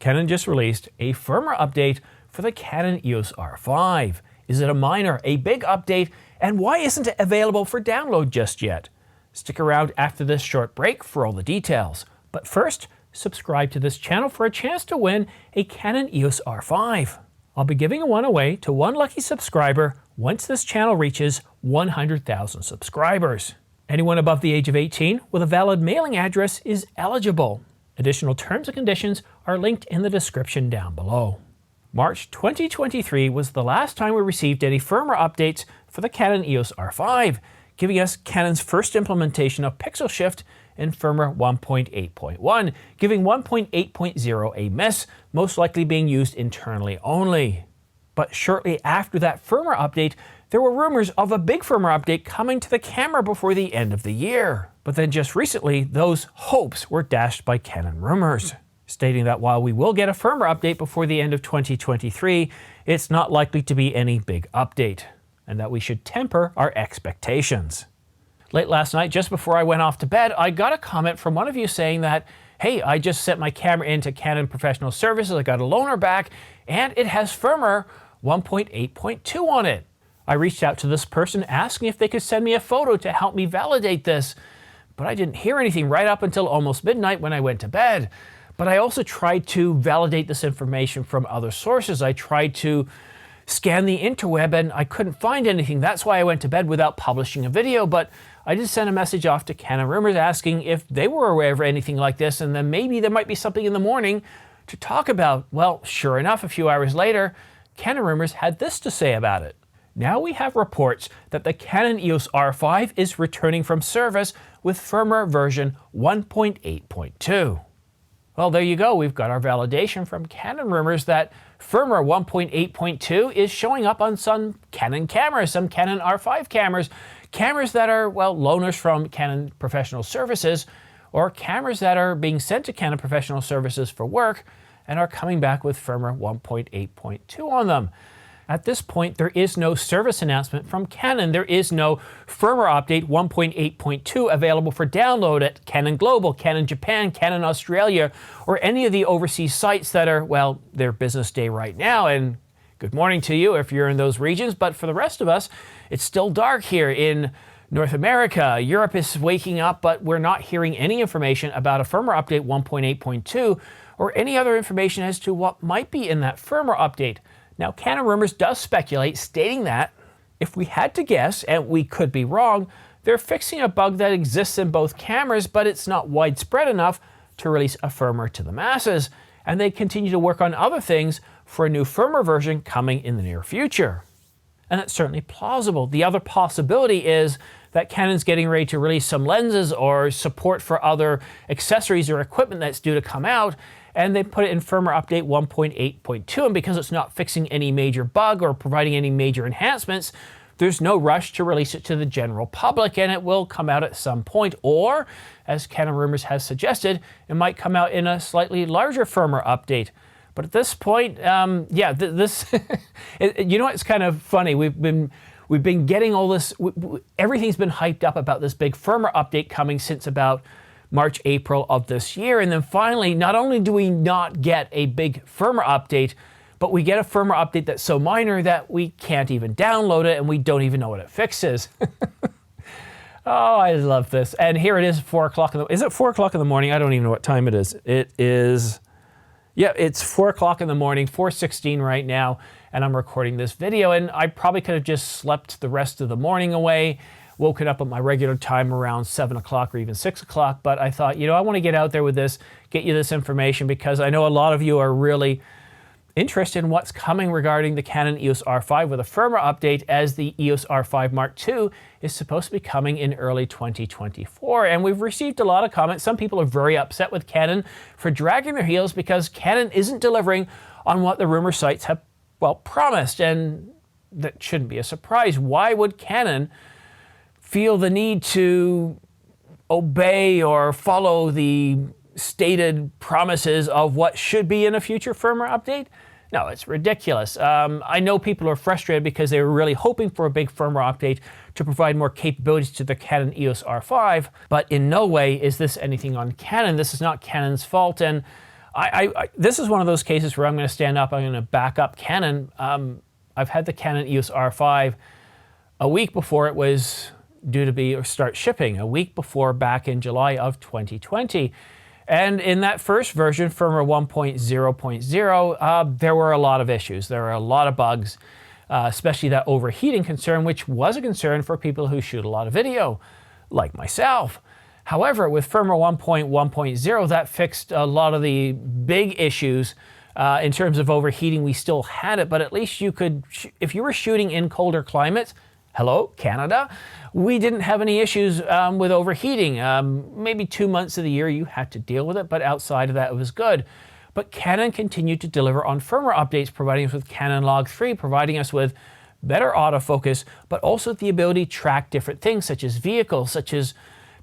Canon just released a firmware update for the Canon EOS R5. Is it a minor, a big update, and why isn't it available for download just yet? Stick around after this short break for all the details. But first, subscribe to this channel for a chance to win a Canon EOS R5. I'll be giving one away to one lucky subscriber once this channel reaches 100,000 subscribers. Anyone above the age of 18 with a valid mailing address is eligible. Additional terms and conditions are linked in the description down below. March 2023 was the last time we received any firmware updates for the Canon EOS R5, giving us Canon's first implementation of pixel shift in firmware 1.8.1, giving 1.8.0 a miss, most likely being used internally only. But shortly after that firmware update, there were rumors of a big firmware update coming to the camera before the end of the year. But then just recently, those hopes were dashed by Canon rumors, stating that while we will get a firmware update before the end of 2023, it's not likely to be any big update, and that we should temper our expectations. Late last night, just before I went off to bed, I got a comment from one of you saying that, hey, I just sent my camera into Canon Professional Services, I got a loaner back, and it has firmware 1.8.2 on it. I reached out to this person asking if they could send me a photo to help me validate this, but I didn't hear anything right up until almost midnight when I went to bed. But I also tried to validate this information from other sources. I tried to scan the interweb and I couldn't find anything. That's why I went to bed without publishing a video, but I did send a message off to Canon Rumors asking if they were aware of anything like this, and then maybe there might be something in the morning to talk about. Well, sure enough, a few hours later, Canon Rumors had this to say about it. Now we have reports that the Canon EOS R5 is returning from service with firmware version 1.8.2. Well, there you go. We've got our validation from Canon Rumors that firmware 1.8.2 is showing up on some Canon cameras, some Canon R5 cameras, cameras that are, well, loaners from Canon Professional Services, or cameras that are being sent to Canon Professional Services for work and are coming back with firmware 1.8.2 on them. At this point, there is no service announcement from Canon. There is no firmware update 1.8.2 available for download at Canon Global, Canon Japan, Canon Australia, or any of the overseas sites that are, well, their business day right now. And good morning to you if you're in those regions. But for the rest of us, it's still dark here in North America. Europe is waking up, but we're not hearing any information about a firmware update 1.8.2 or any other information as to what might be in that firmware update. Now, Canon Rumors does speculate, stating that, if we had to guess, and we could be wrong, they're fixing a bug that exists in both cameras, but it's not widespread enough to release a firmware to the masses, and they continue to work on other things for a new firmware version coming in the near future. And that's certainly plausible. The other possibility is that Canon's getting ready to release some lenses or support for other accessories or equipment that's due to come out, and they put it in firmware update 1.8.2, and because it's not fixing any major bug or providing any major enhancements, there's no rush to release it to the general public, and it will come out at some point. Or, as Canon Rumors has suggested, it might come out in a slightly larger firmware update. But at this point, you know, it's kind of funny. We've been getting all this, everything's been hyped up about this big firmware update coming since about March, April of this year. And then finally, not only do we not get a big firmware update, but we get a firmware update that's so minor that we can't even download it and we don't even know what it fixes. Oh, I love this. And here it is, 4 o'clock. Is it 4 o'clock in the morning? I don't even know what time it is. It is, yeah, it's 4 o'clock in the morning, 4:16 right now, and I'm recording this video. And I probably could have just slept the rest of the morning away, woken up at my regular time around 7 o'clock or even 6 o'clock, but I thought, you know, I want to get out there with this, get you this information, because I know a lot of you are really interested in what's coming regarding the Canon EOS R5 with a firmware update, as the EOS R5 Mark II is supposed to be coming in early 2024. And we've received a lot of comments. Some people are very upset with Canon for dragging their heels because Canon isn't delivering on what the rumor sites have, well, promised, and that shouldn't be a surprise. Why would Canon feel the need to obey or follow the stated promises of what should be in a future firmware update? No, it's ridiculous. I know people are frustrated because they were really hoping for a big firmware update to provide more capabilities to the Canon EOS R5, but in no way is this anything on Canon. This is not Canon's fault, and This is one of those cases where I'm going to stand up, I'm going to back up Canon. I've had the Canon EOS R5 a week before it was due to be or start shipping, a week before, back in July of 2020. And in that first version, firmware 1.0.0, there were a lot of issues. There were a lot of bugs, especially that overheating concern, which was a concern for people who shoot a lot of video, like myself. However, with firmware 1.1.0, that fixed a lot of the big issues. In terms of overheating, we still had it, but at least you could, if you were shooting in colder climates, hello, Canada, we didn't have any issues with overheating. Maybe 2 months of the year you had to deal with it, but outside of that it was good. But Canon continued to deliver on firmware updates, providing us with Canon Log 3, providing us with better autofocus, but also the ability to track different things, such as vehicles, such as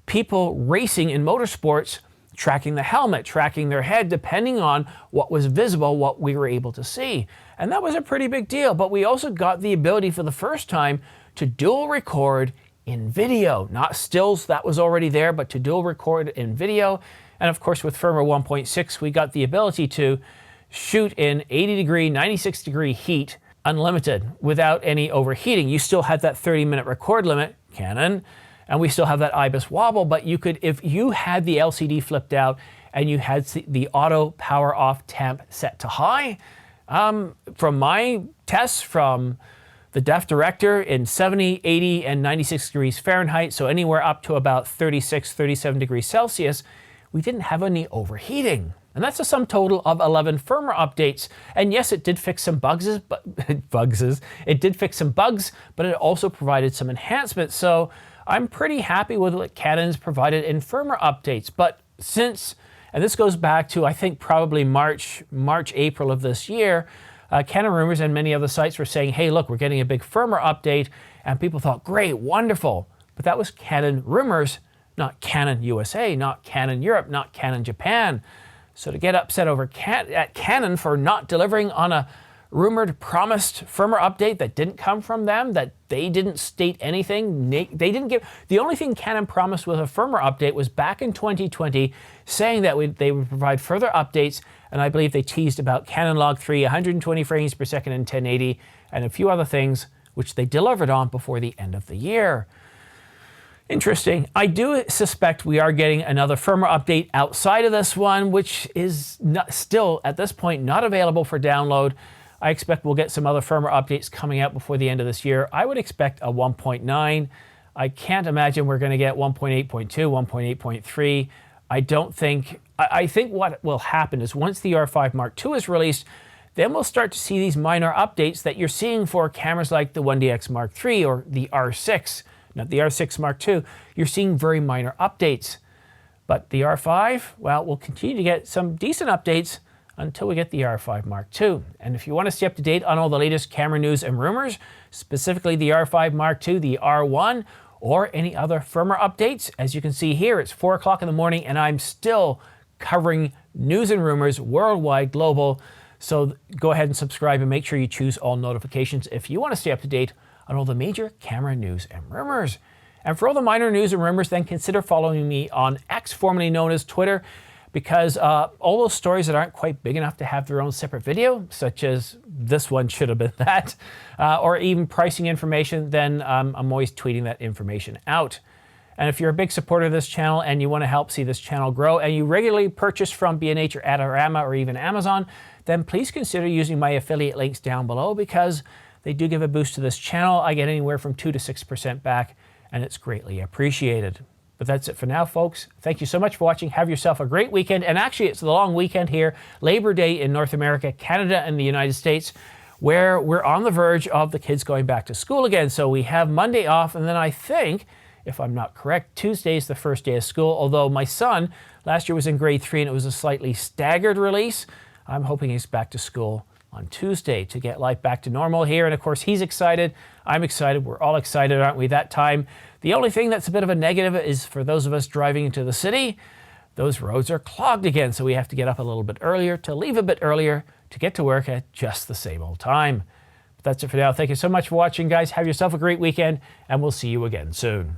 people racing in motorsports, tracking the helmet, tracking their head, depending on what was visible, what we were able to see. And that was a pretty big deal. But we also got the ability for the first time to dual record in video. Not stills, that was already there, but to dual record in video. And of course, with firmware 1.6, we got the ability to shoot in 80-degree, 96-degree heat, unlimited, without any overheating. You still had that 30-minute record limit, Canon, and we still have that IBIS wobble, but you could, if you had the LCD flipped out and you had the auto power off temp set to high, from my tests from the Def Director in 70, 80, and 96 degrees Fahrenheit, so anywhere up to about 36, 37 degrees Celsius, we didn't have any overheating. And that's a sum total of 11 firmware updates. And yes, it did fix some bugs, but it did fix some bugs, but it also provided some enhancements. So I'm pretty happy with what Canon's provided in firmware updates. But since, and this goes back to, I think, probably March, April of this year, Canon Rumors and many other sites were saying, hey, look, we're getting a big firmware update. And people thought, great, wonderful. But that was Canon Rumors, not Canon USA, not Canon Europe, not Canon Japan. So to get upset over at Canon for not delivering on a rumored promised firmware update that didn't come from them, that they didn't state anything, they didn't give, the only thing Canon promised with a firmware update was back in 2020, saying that they would provide further updates, and I believe they teased about Canon Log 3, 120 frames per second in 1080, and a few other things which they delivered on before the end of the year. Interesting. I do suspect we are getting another firmware update outside of this one, which is still, at this point, not available for download. I expect we'll get some other firmware updates coming out before the end of this year. I would expect a 1.9. I can't imagine we're going to get 1.8.2, 1.8.3. I think what will happen is once the R5 Mark II is released, then we'll start to see these minor updates that you're seeing for cameras like the 1DX Mark III or the R6, not the R6 Mark II. You're seeing very minor updates. But the R5, well, we'll continue to get some decent updates until we get the R5 Mark II. And if you want to stay up to date on all the latest camera news and rumors, specifically the R5 Mark II, the R1, or any other firmware updates, as you can see here, it's 4 o'clock in the morning and I'm still covering news and rumors worldwide, global. So go ahead and subscribe and make sure you choose all notifications if you want to stay up to date on all the major camera news and rumors. And for all the minor news and rumors, then consider following me on X, formerly known as Twitter, because all those stories that aren't quite big enough to have their own separate video, such as this one should have been that, or even pricing information, then I'm always tweeting that information out. And if you're a big supporter of this channel and you want to help see this channel grow and you regularly purchase from B&H or Adorama or even Amazon, then please consider using my affiliate links down below because they do give a boost to this channel. I get anywhere from 2 to 6% back and it's greatly appreciated. But that's it for now, folks. Thank you so much for watching. Have yourself a great weekend. And actually, it's the long weekend here, Labor Day in North America, Canada, and the United States, where we're on the verge of the kids going back to school again. So we have Monday off, and then I think, if I'm not correct, Tuesday is the first day of school, although my son last year was in grade 3 and it was a slightly staggered release. I'm hoping he's back to school on Tuesday to get life back to normal here. And of course, he's excited. I'm excited. We're all excited, aren't we, that time? The only thing that's a bit of a negative is for those of us driving into the city, those roads are clogged again. So we have to get up a little bit earlier, to leave a bit earlier, to get to work at just the same old time. But that's it for now. Thank you so much for watching, guys. Have yourself a great weekend, and we'll see you again soon.